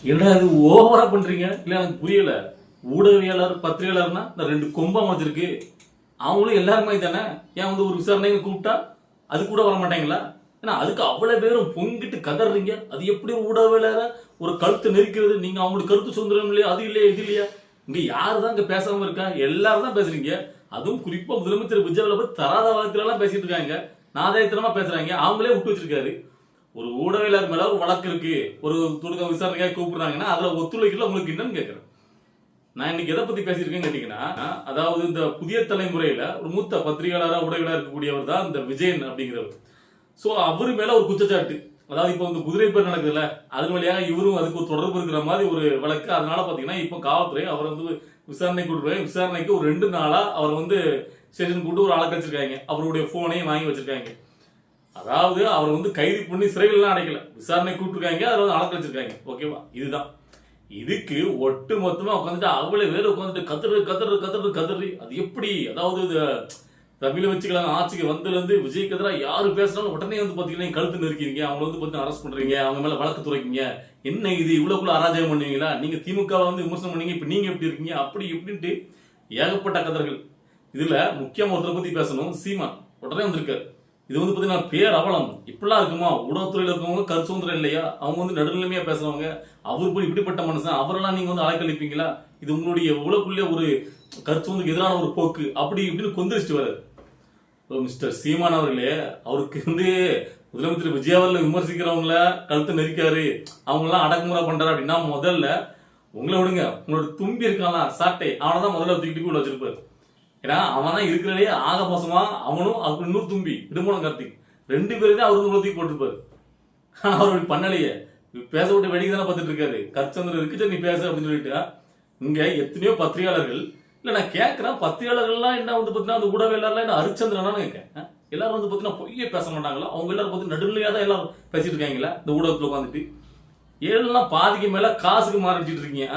என்ன அது ஓவரா பண்றீங்க? இல்ல எனக்கு புரியல. ஊடகவியலாளர் பத்திரிகையாளர்னா இந்த ரெண்டு கொம்பா வச்சிருக்கு. அவங்களும் எல்லாருமே தானே. ஏன் வந்து ஒரு விசாரணைன்னு கூப்பிட்டா அது கூட வர மாட்டாங்களா? ஏன்னா அதுக்கு அவ்வளவு பேரும் பொங்கிட்டு கதறீங்க. அது எப்படி ஊடகவியலாளர ஒரு கருத்து நெரிக்கிறது? நீங்க அவங்களுக்கு கருத்து சுதந்திரம் இல்லையா? அது இல்லையா இது இல்லையா? இங்க யாரு தான் இங்க பேசாம இருக்கா? எல்லாரும் தான் பேசுறீங்க. அதுவும் குறிப்பா முதலமைச்சர் விஜய் பத்தி தராத வார்த்தையில எல்லாம் பேசிட்டு இருக்காங்க. நாதயத்தனமா பேசுறாங்க. அவங்களே விட்டு வச்சிருக்காரு. ஒரு ஊடகவியலாளர் மேல ஒரு வழக்கு இருக்கு, ஒரு துடுக்க விசாரணைக்காக கூப்பிடுறாங்கன்னா அதுல ஒத்துழைக்கல உங்களுக்கு என்னன்னு கேட்கறேன். நான் இன்னைக்கு எதை பத்தி பேசியிருக்கேன்னு கேட்டீங்கன்னா, அதாவது இந்த புதிய தலைமுறையில ஒரு மூத்த பத்திரிகையாளராக ஊடகவியலாளர் இருக்கக்கூடியவர் தான் இந்த விஜயன் அப்படிங்கிறவர். சோ அவரு மேல ஒரு குற்றச்சாட்டு, அதாவது இப்போ இந்த குதிரை பேர் நடக்குதுல்ல, அது வழியாக இவரும் அதுக்கு ஒரு தொடர்பு இருக்கிற மாதிரி ஒரு வழக்கு. அதனால பாத்தீங்கன்னா இப்போ காவல்துறை அவர் வந்து விசாரணை கூட்டு விசாரணைக்கு ஒரு 2 நாளா அவர் வந்து ஸ்டேஷன் கூட்டு ஒரு ஆளை வச்சிருக்காங்க. அவருடைய போனையும் வாங்கி வச்சிருக்காங்க. அதாவது அவர் வந்து கைது பண்ணி சிறைகள்லாம் அடைக்கல, விசாரணை கூப்பிட்டுருக்காங்க, அதில் வந்து அளக்க வச்சிருக்காங்க. ஓகேவா? இதுதான். இதுக்கு ஒட்டு மொத்தமா உட்காந்துட்டு அவ்வளவு பேர் உட்காந்துட்டு கதறு. அது எப்படி? அதாவது தமிழை வச்சுக்கலாம் ஆட்சிக்கு வந்ததுல இருந்து விஜய்க்கு எதிராக யாரு பேசினாலும் உடனே வந்து பாத்தீங்கன்னா கழுத்து நெருக்கிறீங்க, அவங்க வந்து பாத்தீங்கன்னா அரெஸ்ட் பண்றீங்க, அவங்க மேல வழக்கு துறைக்கீங்க. என்ன இது இவ்வளவுக்குள்ள அராஜகம் பண்ணுவீங்களா? நீங்க திமுக வந்து விமர்சனம் பண்ணீங்க, இப்ப நீங்க எப்படி இருக்கீங்க? அப்படி இப்படின்ட்டு ஏகப்பட்ட கதர்கள். இதுல முக்கியமா ஒருத்தரை பத்தி பேசணும். சீமான் உடனே வந்திருக்காரு. இது வந்து பாத்தீங்கன்னா பேர் அவலம். இப்படிலாம் இருக்குமா? ஊடகத்துறையில இருக்கவங்க கருத்து சுதந்திரம் இல்லையா? அவங்க வந்து நடுநிலைமையா பேசுறவங்க. அவர் போய் இப்படிப்பட்ட மனுஷன், அவரெல்லாம் நீங்க வந்து அலைக்கழிப்பீங்களா? இது உங்களுடைய உலகுள்ளே ஒரு கருத்து சுதந்திரத்துக்கு எதிரான ஒரு போக்கு, அப்படி இப்படின்னு கொந்தளிச்சுட்டு வர்றாரு. மிஸ்டர் சீமான் அவர்களே, அவருக்கு வந்து முதலமைச்சர் விஜய் அவர்களை விமர்சிக்கிறவங்கள கழுத்து நெரிக்காரு, அவங்க எல்லாம் அடக்குமுறை பண்றாரு அப்படின்னா முதல்ல உங்களை விடுங்க, உங்களோட தும்பி இருக்கானா சாட்டை, அவனதான் முதல்ல தூக்கிட்டு போய் வச்சிருப்பாரு. ஏன்னா அவன் தான் இருக்கிறதே ஆக மோசமா. அவனும் அவருக்கு இன்னொரு தும்பி இடுமோனம் கார்த்திக், 2 பேரும் தான் அவரு தூக்கி போட்டிருப்பாரு. ஆனா அவர் பண்ணலையே, பேச விட்டு வெடிக்க தானே பார்த்துட்டு இருக்காரு. கற்சந்திரன் இருக்கு நீ பேச அப்படின்னு சொல்லிட்டு. இங்க எத்தனையோ பத்திரிகையாளர்கள், இல்ல நான் கேட்கிறேன், பத்திரிகையாளர்கள்லாம் என்ன வந்து பாத்தீங்கன்னா அந்த ஊடகவியலாளர்லாம் என்ன ஹரிச்சந்திரனா கேட்கிறேன். எல்லாரும் வந்து பாத்தீங்கன்னா பொய்யே பேச மாட்டாங்களா? அவங்க எல்லாரும் பார்த்து நடுநிலையா தான் எல்லாரும் பேசிட்டு இருக்காங்களா இந்த ஊடகத்துல உட்காந்துட்டு? ஏழெல்லாம் பாதிக்கு மேல காசுக்கு மாறிச்சிட்டு இருக்கீங்க.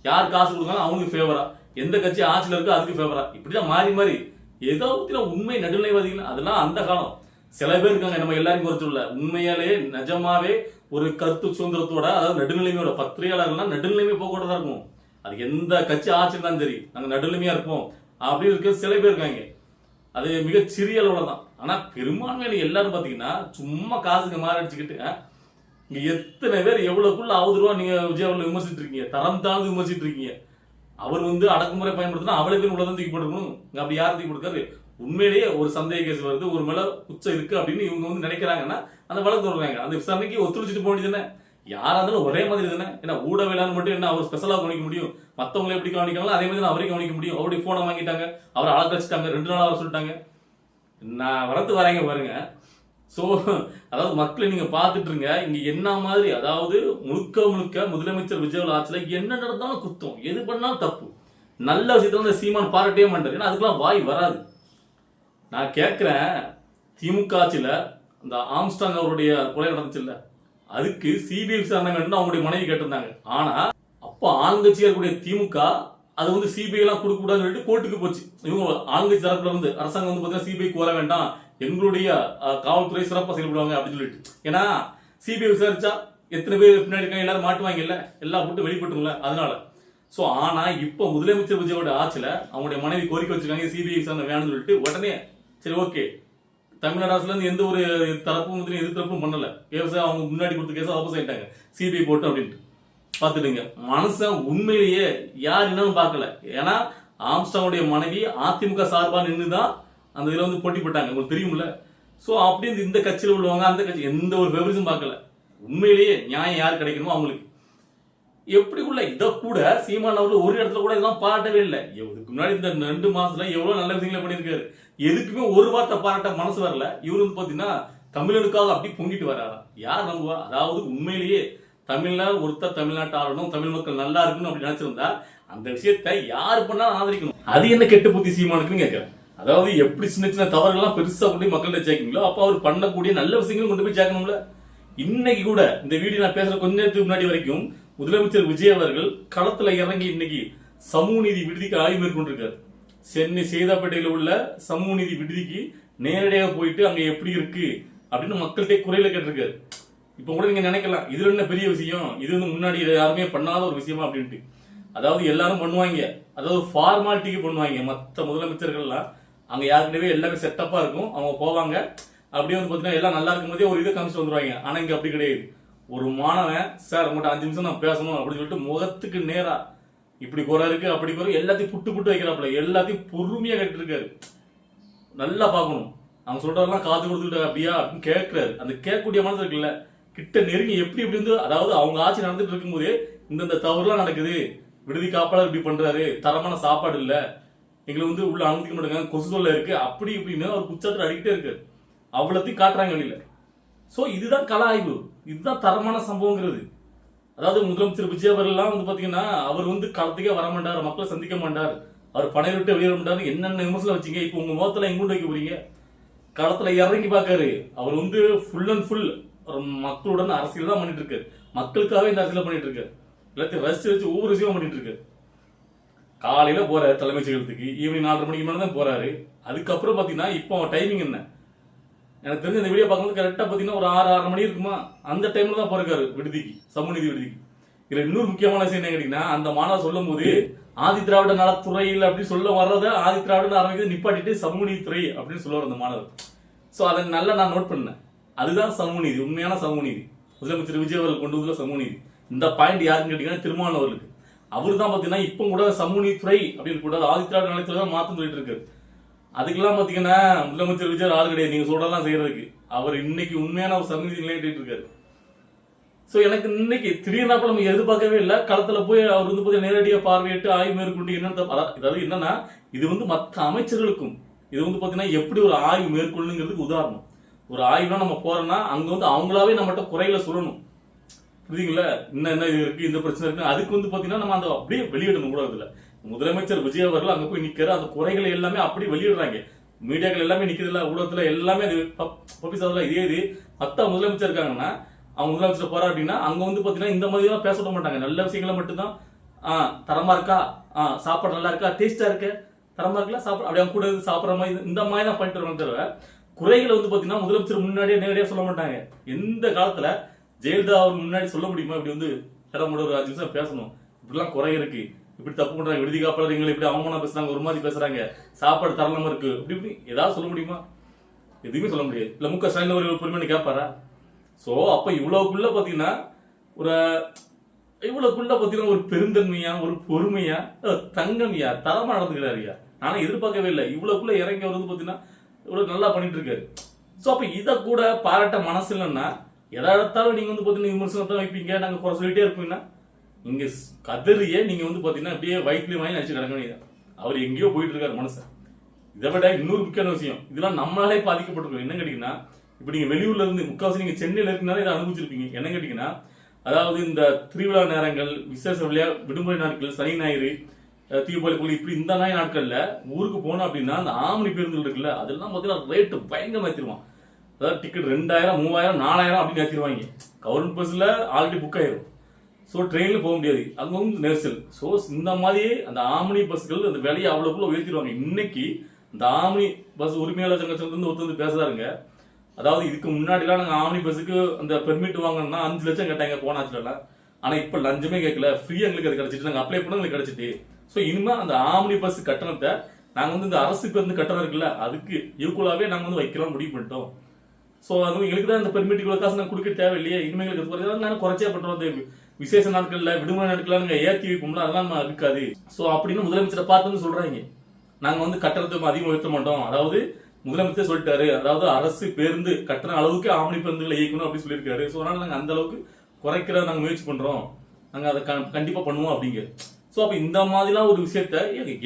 யார் காசு கொடுக்காலும் அவங்களுக்கு ஃபேவரா, எந்த கட்சி ஆட்சியில் இருக்கோ அதுக்கு ஃபேவரா, இப்படிதான் மாறி மாறி ஏதோ உண்மை நடுநிலைவாதிகள். அதெல்லாம் அந்த காலம். சில பேர் இருக்காங்க, நம்ம எல்லாரும் குறைச்சுள்ள உண்மையாலேயே நிஜமாவே ஒரு கருத்து சுதந்திரத்தோட, அதாவது நடுநிலைமையோட பத்திரிகையாளர்கள்லாம் நடுநிலைமை போக்கூடதான் இருக்கும். அது எந்த கட்சி ஆட்சியில் தான் சரி, நாங்க நடுநிலைமையா இருப்போம் அப்படின்னு இருக்க சில பேர் இருக்காங்க. அது மிக சிறிய அளவுல தான். ஆனா பெரும்பான்மையில எல்லாரும் பாத்தீங்கன்னா சும்மா காசுக்கு மாறடிச்சுக்கிட்டு, இங்க எத்தனை பேர் எவ்வளவுக்குள்ள ஆகுதுருவா நீங்க விஜய் அவர்களை விமர்சிட்டு இருக்கீங்க, தரம் தாழ்ந்து விமர்சிட்டு இருக்கீங்க. அவர் வந்து அடக்குமுறை பயன்படுத்தினா அவளை பேர் உள்ளதான் தூக்கி போட்டுக்கணும். அப்படி யாரும் தூக்கி போட்டுக்காரு? உண்மையிலேயே ஒரு சந்தேக கேஸ் வருது, ஒரு மேல உச்சம் இருக்கு அப்படின்னு இவங்க வந்து நினைக்கிறாங்கன்னா அந்த வழக்கு தொடர்றாங்க. அந்த விசாரணைக்கு ஒத்துழைச்சிட்டு போக வேண்டியது தானே. யாரா இருந்தாலும் ஒரே மாதிரி தானே. ஏன்னா ஊடகவியலாளர் மட்டும் என்ன அவர் ஸ்பெஷலா கவனிக்க முடியும்? மத்தவங்களை எப்படி கவனிக்கிறாங்களோ அதே மாதிரி அவரையும் கவனிக்க முடியும். அவருடைய போனை வாங்கிட்டாங்க, அவரை அழக்க வச்சுட்டாங்க, 2 நாள் வர சொல்லிட்டாங்க. நான் வரங்க பாருங்க. சோ அதாவது மக்களை நீங்க பாத்துட்டு இருங்க. இங்க என்ன மாதிரி, அதாவது முழுக்க முதலமைச்சர் விஜய் ஆட்சியில என்ன நடந்தாலும் குத்தம், எது பண்ணாலும் தப்பு. நல்ல விஷயத்துல இந்த சீமான் பாராட்டவே மாட்டாரு. ஏன்னா அதுக்கெல்லாம் வாய் வராது. நான் கேட்கிறேன், திமுக ஆட்சியில இந்த ஆம்ஸ்டாங் அவருடைய கொலை நடந்துச்சு இல்ல, அதுக்கு சிபிஐ விசாரணை வேண்டும் அவங்களுடைய மனைவி கேட்டிருந்தாங்க. ஆனா அப்ப ஆளுங்கட்சியா இருக்கக்கூடிய திமுக அது வந்து சிபிஐ எல்லாம் கொடுக்க கூடாதுன்னு சொல்லிட்டு கோர்ட்டுக்கு போச்சு. இவங்க ஆளுங்கட்சி தரப்புல இருந்து அரசாங்கம் வந்து பாத்தீங்கன்னா சிபிஐக்கு வர வேண்டாம், எங்களுடைய காவல்துறை சிறப்பாக செயல்படுவாங்க அப்படின்னு சொல்லிட்டு. ஏன்னா சிபிஐ விசாரிச்சா எத்தனை பேர் பின்னாடி இருக்காங்க எல்லாரும் மாட்டுவாங்க இல்ல, எல்லாம் போட்டு வெளிப்பட்டுல அதனால. சோ ஆனா இப்ப முதலமைச்சர் விஜயோட ஆட்சியில அவங்களுடைய மனைவி கோரிக்கை வச்சிருக்காங்க சிபிஐ விசாரணை வேணும்னு சொல்லிட்டு. உடனே சரி ஓகே, தமிழ்நாடு அரசுல இருந்து எந்த ஒரு தரப்பும் எதிர்த்தரப்பும் பண்ணல. கேஸ் அவங்க முன்னாடி கொடுத்த கேஸை வாபஸ் ஆயிட்டாங்க, சிபிஐ போட்டு அப்படின்ட்டு. பாத்துடுங்க, மனுஷன் உண்மையிலேயே யார் என்னன்னு பார்க்கல. ஏன்னா ஆம்ஸ்டாங்குடைய மனைவி அதிமுக சார்பா நின்றுதான் அந்த இதுல வந்து போட்டி போட்டாங்க, உங்களுக்கு தெரியும்ல. சோ அப்படி இந்த கட்சியில உள்ளவங்க அந்த கட்சி எந்த ஒரு ஃபேவரிஸும் பார்க்கல. உண்மையிலேயே நியாயம் யார் கிடைக்கணுமோ அவங்களுக்கு. எப்படி உள்ள இதை கூட சீமான் அவர்கள் ஒரு இடத்துல கூட இதெல்லாம் பாராட்டவே இல்லை. இதுக்கு முன்னாடி இந்த 2 மாசத்துல எவ்வளவு நல்ல விஷயங்களை பண்ணியிருக்காரு. எதுக்குமே ஒரு வார்த்தை பாராட்ட மனசு வரல. இவரு வந்து பாத்தீங்கன்னா தமிழனுக்காக அப்படி பொங்கிட்டு வராரா? யார் நம்புவா? அதாவது உண்மையிலேயே தமிழ்நாடு ஒருத்தர் தமிழ்நாட்டு ஆளணும், தமிழ் மக்கள் நல்லா இருக்கணும் அப்படி நினைச்சிருந்தா அந்த விஷயத்தை யாரு பண்ணாலும் ஆதரிக்கணும். அது என்ன கெட்ட புத்தி சீமானுக்குன்னு கேட்கிறேன். அதாவது எப்படி சின்ன தவறுகள்லாம் பெருசா கொண்டு மக்கள்கிட்ட சேர்க்கீங்களோ அப்ப அவர் பண்ணக்கூடிய நல்ல விஷயங்களும் கொண்டு போய் சேர்க்கணும்ல. இன்னைக்கு கூட இந்த வீடியோ நான் பேசுற கொஞ்ச நேரத்துக்கு முன்னாடி வரைக்கும் முதலமைச்சர் விஜய் அவர்கள் களத்துல இறங்கி இன்னைக்கு சமூக நீதி விடுதிக்கு ஆய்வு மேற்கொண்டிருக்காரு. சென்னை சேதாப்பேட்டையில உள்ள சமூக நீதி விடுதிக்கு நேரடியாக போயிட்டு அங்க எப்படி இருக்கு அப்படின்னு மக்கள்கிட்ட குறையில கேட்டிருக்காரு. இப்போ கூட நீங்க நினைக்கலாம் இது என்ன பெரிய விஷயம், இது வந்து முன்னாடி யாருமே பண்ணாத ஒரு விஷயமா அப்படின்ட்டு. அதாவது எல்லாரும் பண்ணுவாங்க, அதாவது ஃபார்மாலிட்டிக்கு பண்ணுவாங்க. மற்ற முதலமைச்சர்கள்லாம் அங்க யாருக்கிட்டவே எல்லாமே செட்டப்பா இருக்கும், அவங்க போவாங்க அப்படியே வந்து பாத்தீங்கன்னா எல்லாம் நல்லா இருக்கும் போதே ஒரு இதை காமிச்சு வந்துருவாங்க. ஆனா இங்க அப்படி கிடையாது. ஒரு மாணவன் சார் உங்கள்கிட்ட 5 நிமிஷம் நான் பேசணும் அப்படின்னு சொல்லிட்டு முகத்துக்கு நேரா இப்படி குறை இருக்கு அப்படி குறை எல்லாத்தையும் புட்டு புட்டு வைக்கிறாப்புல, எல்லாத்தையும் பொறுமையா கேட்டு இருக்காரு. நல்லா பார்க்கணும், அவங்க சொல்றதெல்லாம் காது கொடுத்துக்கிட்டு அப்படியா அப்படின்னு கேட்கிறாரு. அந்த கேட்கக்கூடிய மனசு இருக்குல்ல, கிட்ட நெருங்கி எப்படி இப்படி வந்து, அதாவது அவங்க ஆட்சி நடந்துட்டு இருக்கும்போது இந்த தவறுலாம் நடக்குது, விடுதி காப்பாளர் இப்படி பண்றாரு, தரமான சாப்பாடு இல்ல, எங்களை வந்து உள்ள அனுமதிக்க மாட்டாங்க, கொசு தொல்லை இருக்கு, அப்படி இப்படின்னு அவர் குச்சாட்டு அடிக்கிட்டே இருக்காரு. அவ்வளோத்தையும் காட்டுறாங்க வெளியில. சோ இதுதான் கள ஆய்வு, இதுதான் தரமான சம்பவங்கிறது. அதாவது முதலமைச்சர் விஜய் அவர்கள்லாம் வந்து பாத்தீங்கன்னா அவர் வந்து களத்துக்கே வர மாட்டார், மக்களை சந்திக்க மாட்டார், அவர் பணைய விட்டு வெளியேற மாட்டாரு, என்னென்ன விமர்சனம் வச்சீங்க, இப்போ உங்க முகத்துல எங்க வைக்க போறீங்க? களத்துல இறங்கி பாக்காரு. அவர் வந்து ஃபுல் அண்ட் ஃபுல் மக்களுடன் அரசியல் தான் பண்ணிட்டு இருக்காரு, மக்களுக்காகவே இந்த அரசியல் பண்ணிட்டு இருக்காரு, எல்லாத்தையும் ரசிச்சு வச்சு ஒவ்வொரு விஷயமும் பண்ணிட்டு இருக்காரு. காலையில போறாரு தலைமைச் செயலகத்துக்கு, ஈவினிங் 4:30 மணிக்கு மேல தான் போறாரு. அதுக்கப்புறம் பாத்தீங்கன்னா இப்போ டைமிங் என்ன, எனக்கு தெரிஞ்ச இந்த வீடியோ பார்க்கும்போது கரெக்டாக பார்த்தீங்கன்னா ஒரு 6-6:30 மணி இருக்குமா, அந்த டைம்ல தான் போறாரு விடுதிக்கு, சமூகநீதி விடுதிக்கு. இதுல இன்னொரு முக்கியமான விஷயம் என்ன கேட்டீங்கன்னா, அந்த மாணவர் சொல்லும் போது ஆதி திராவிட நலத்துறையில் அப்படி சொல்ல வர்றத ஆதி திராவிட ஆரம்பிக்கிறது நிப்பாட்டிட்டு சமூகநீதித்துறை அப்படின்னு சொல்லுவார் அந்த மாணவர். ஸோ அதை நல்லா நான் நோட் பண்ணேன். அதுதான் சமூகநீதி, உண்மையான சமூகநீதி. முதலமைச்சர் விஜய் அவர்கள் கொண்டு வந்து சமூகநீதி. இந்த பாயிண்ட் யாருன்னு கேட்டீங்கன்னா திருமாவளவர்களுக்கு. அவரு தான் பார்த்தீங்கன்னா இப்போ கூட சமூகநீதித்துறை அப்படின்னு கூட ஆதி திராவிட நலத்துறை தான் மாற்றம் சொல்லிட்டு இருக்காரு. அதுக்கெல்லாம் பாத்தீங்கன்னா முதலமைச்சர் விஜய் ஆள் கிடையாது, நீங்க சொல்றதெல்லாம் செய்யறதுக்கு. அவர் இன்னைக்கு உண்மையான ஒரு சமூக நிலையிட்டு இருக்காரு. சோ எனக்கு இன்னைக்கு திடீர்னாப்ப நம்ம எதிர்பார்க்கவே இல்லை, களத்துல போய் அவர் வந்து பாத்தீங்கன்னா நேரடியா பார்வையிட்டு ஆய்வு மேற்கொண்டு என்னன்னு, அதாவது என்னன்னா இது வந்து மற்ற அமைச்சர்களுக்கும் இது வந்து பாத்தீங்கன்னா எப்படி ஒரு ஆய்வு மேற்கொள்ளுங்கிறதுக்கு உதாரணம். ஒரு ஆய்வுனா நம்ம போறோம்னா அங்க வந்து அவங்களாவே நம்மகிட்ட குறைகளை சொல்லணும், புரியுதுங்களா? என்ன இது இருக்கு, இந்த பிரச்சனை இருக்கு, அதுக்கு வந்து பாத்தீங்கன்னா நம்ம அந்த அப்படியே வெளியிடணும் கூட. அதுல முதலமைச்சர் விஜய் அவர்கள் அங்க போய் நிக்கிற அந்த குறைகளை எல்லாமே அப்படி வெளியிடுறாங்க. மீடியாக்கள் எல்லாமே நிக்கிறதுல, ஊடகத்துல எல்லாமே அது பப்பிசாதல. இதே இது மத்த முதலமைச்சர் இருக்காங்கன்னா, அவங்க முதலமைச்சர் போறா அப்படின்னா அங்க வந்து பாத்தீங்கன்னா இந்த மாதிரி எல்லாம் பேச விட மாட்டாங்க. நல்ல விஷயங்களை மட்டும்தான், தரமா இருக்கா, சாப்பாடு நல்லா இருக்கா, டேஸ்டா இருக்கு, தரமா இருக்கல சாப்பாடு, அப்படியே கூட சாப்பிட்ற மாதிரி இந்த மாதிரி தான் பண்ணிட்டு வருவாங்க. தவிர குறைகளை வந்து பாத்தீங்கன்னா முதலமைச்சர் முன்னாடியே நேரடியா சொல்ல மாட்டாங்க. எந்த காலத்துல ஜெயலலிதா அவர் முன்னாடி சொல்ல முடியுமா இப்படி வந்து திறமோட ஒரு 5 நிமிஷம் பேசணும், இப்படிலாம் குறை இருக்கு, இப்படி தப்பு பண்றாங்க, விடுதி காப்பாளர் இப்படி அவமானம் பேசுறாங்க, ஒரு மாதிரி பேசுறாங்க, சாப்பாடு தரலாம இருக்கு, இப்படி இப்படி ஏதாவது சொல்ல முடியுமா? எதுவுமே சொல்ல முடியாது. இல்ல முக ஸ்டாலின் ஒரு பொறுமையை கேட்பாரா? சோ அப்ப இவ்வளவுக்குள்ள பாத்தீங்கன்னா ஒரு ஒரு பெருந்தன்மையா, ஒரு பொறுமையா, தங்கமையா, தரமா நடந்துக்கிறாருயா. நானும் எதிர்பார்க்கவே இல்லை. இவ்வளவுக்குள்ள இறங்கி அவர் வந்து பாத்தீங்கன்னா இவ்வளவு நல்லா பண்ணிட்டு இருக்காரு. சோ அப்ப இத கூட பாராட்ட மனசு இல்லைன்னா எதா எடுத்தாலும் நீங்க வந்து பாத்தீங்கன்னா விமர்சனத்தை வைப்பீங்க, நாங்க குறை சொல்லிட்டே இருப்பீங்கன்னா இங்க கதறியே நீங்க வந்து பாத்தீங்கன்னா அப்படியே வயிற்றுலயும் வாங்கி நினைச்சு கிடக்க. அவர் எங்கேயோ போயிட்டு இருக்காரு மனுஷன். இதை விட இன்னொரு முக்கியமான விஷயம், இதெல்லாம் நம்மளாலே பாதிக்கப்பட்டிருக்கோம். என்ன கேட்டீங்கன்னா, இப்ப நீங்க வெளியூர்ல இருந்து முக்காவாசி நீங்க சென்னையில இருக்குனால இதை அனுபவிச்சிருப்பீங்க. என்ன கேட்டீங்கன்னா, அதாவது இந்த திருவிழா நேரங்கள், விசேஷ விடுமுறை நாட்கள், சனி ஞாயிறு, தீபாவளி பொங்கல், இப்படி இந்த நாட்கள்ல ஊருக்கு போனோம் அப்படின்னா அந்த ஆமணி பேருந்துகள் இருக்குல்ல, அதெல்லாம் பாத்தீங்கன்னா ரேட்டு பயங்கரமா ஏத்திருவான். அதாவது டிக்கெட் 2000, 3000, 4000 அப்படின்னு ஏத்திருவாங்க. கவர்மெண்ட் பஸ்ல ஆல்ரெடி புக் ஆயிரும். ஸோ ட்ரெயின்ல போக முடியாது, அங்க வந்து நெரிசல். ஸோ இந்த மாதிரி அந்த ஆம்னி பஸ்கள் அந்த விலையை அவ்வளோக்குள்ள உயர்த்திடுவாங்க. இன்னைக்கு இந்த ஆம்னி பஸ் உரிமையாளர் சங்கத்திலிருந்து ஒருத்தர் பேசுறாருங்க. அதாவது இதுக்கு முன்னாடிலாம் நாங்கள் ஆம்னி பஸ்ஸுக்கு அந்த பெர்மிட் வாங்கணும்னா 5 லட்சம் கேட்டாங்க போனாச்சுலாம். ஆனால் இப்போ லஞ்சமே கேட்கல, ஃப்ரீ எங்களுக்கு அது கிடைச்சிட்டு, நாங்கள் அப்ளை பண்ண எங்களுக்கு கிடைச்சிட்டு. ஸோ இனிமேல் அந்த ஆம்னி பஸ் கட்டணத்தை நாங்கள் வந்து இந்த அரசு பேருந்து கட்டணம் இருக்குல்ல, அதுக்கு ஈக்குவலாகவே நாங்கள் வந்து வைக்கலாம் முடிவு பண்ணிட்டோம். ஸோ அது எங்களுக்கு தான் இந்த பெர்மிட் இவ்வளோ காசு நாங்கள் கொடுக்க தேவையில்லையே, இனிமேல் எங்களுக்கு நாங்கள் குறைச்சே பண்ணுறோம். அந்த விசேஷ நாட்கள்ல விடுமுறை நாட்கள்ல நாங்கள் ஏற்றி வைப்போம்ல, அதெல்லாம் நம்ம இருக்காது. ஸோ அப்படின்னு முதலமைச்சரை பார்த்து சொல்றாங்க, நாங்க வந்து கட்டணத்தை அதிகம் உயர்த்த மாட்டோம். அதாவது முதலமைச்சர் சொல்லிட்டாரு, அதாவது அரசு பேருந்து கட்டண அளவுக்கு ஆம்னி பேருந்துகளை இயக்கணும் அப்படின்னு சொல்லியிருக்காரு. ஸோ அதனால நாங்கள் அந்த அளவுக்கு குறைக்கிற நாங்கள் முயற்சி பண்றோம், நாங்கள் அதை கண்டிப்பா பண்ணுவோம் அப்படிங்க. ஸோ அப்ப இந்த மாதிரிலாம் ஒரு விஷயத்த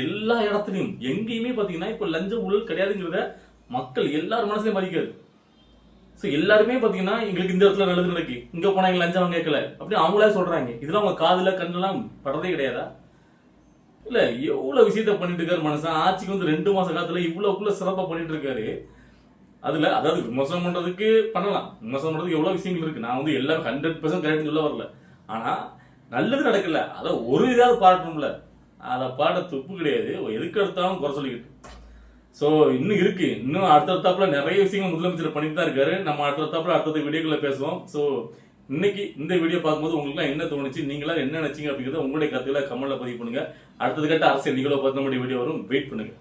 எல்லா இடத்துலையும் எங்கேயுமே பாத்தீங்கன்னா இப்ப லஞ்ச ஊழல் கிடையாதுங்கிறத மக்கள் எல்லாரும் மனசுலயும் மதிக்காது. ஸோ எல்லாருமே பாத்தீங்கன்னா எங்களுக்கு இந்த இடத்துல நல்லது நடக்கு, இங்க போனா எங்க லஞ்சம் கேட்கல அப்படி அவங்களே சொல்றாங்க. இதெல்லாம் அவங்க காதுல கண்ணெல்லாம் படுறதே கிடையாதா? இல்ல எவ்வளவு விஷயத்த பண்ணிட்டு இருக்காரு மனுஷன். ஆட்சிக்கு வந்து 2 மாச காலத்துல இவ்வளவுக்குள்ள சிறப்பா பண்ணிட்டு இருக்காரு. அதுல அதாவது விமர்சனம் பண்றதுக்கு பண்ணலாம், விமர்சனம் பண்றதுக்கு எவ்வளவு விஷயங்கள் இருக்கு. நான் வந்து எல்லாம் 100% கரெக்ட் சொல்ல வரல. ஆனா நல்லது நடக்கல, அத ஒரு இதாவது பாடணும்ல, அதை பாட துப்பு கிடையாது. எதுக்கு எடுத்தாலும் குறை சொல்லிக்கிட்டு. ஸோ இன்னும் இருக்கு, இன்னும் அடுத்தடுத்தாப்புல நிறைய விஷயங்கள் முதலமைச்சர் பண்ணிட்டு தான் இருக்காரு. நம்ம அடுத்தடுத்தாப்புல அடுத்த வீடியோக்களை பேசுவோம். ஸோ இன்னைக்கு இந்த வீடியோ பார்க்கும்போது உங்களுக்கு என்ன தோணுச்சு, நீங்களா என்ன நினைச்சீங்க அப்படிங்கிறத உங்களுடைய கருத்துக்களை கமெண்ட்ல பதிவு பண்ணுங்க. அடுத்தது கட்ட அரசியல் நிகழ்வு பார்த்து நம்முடைய வீடியோ வரும், வெயிட் பண்ணுங்க.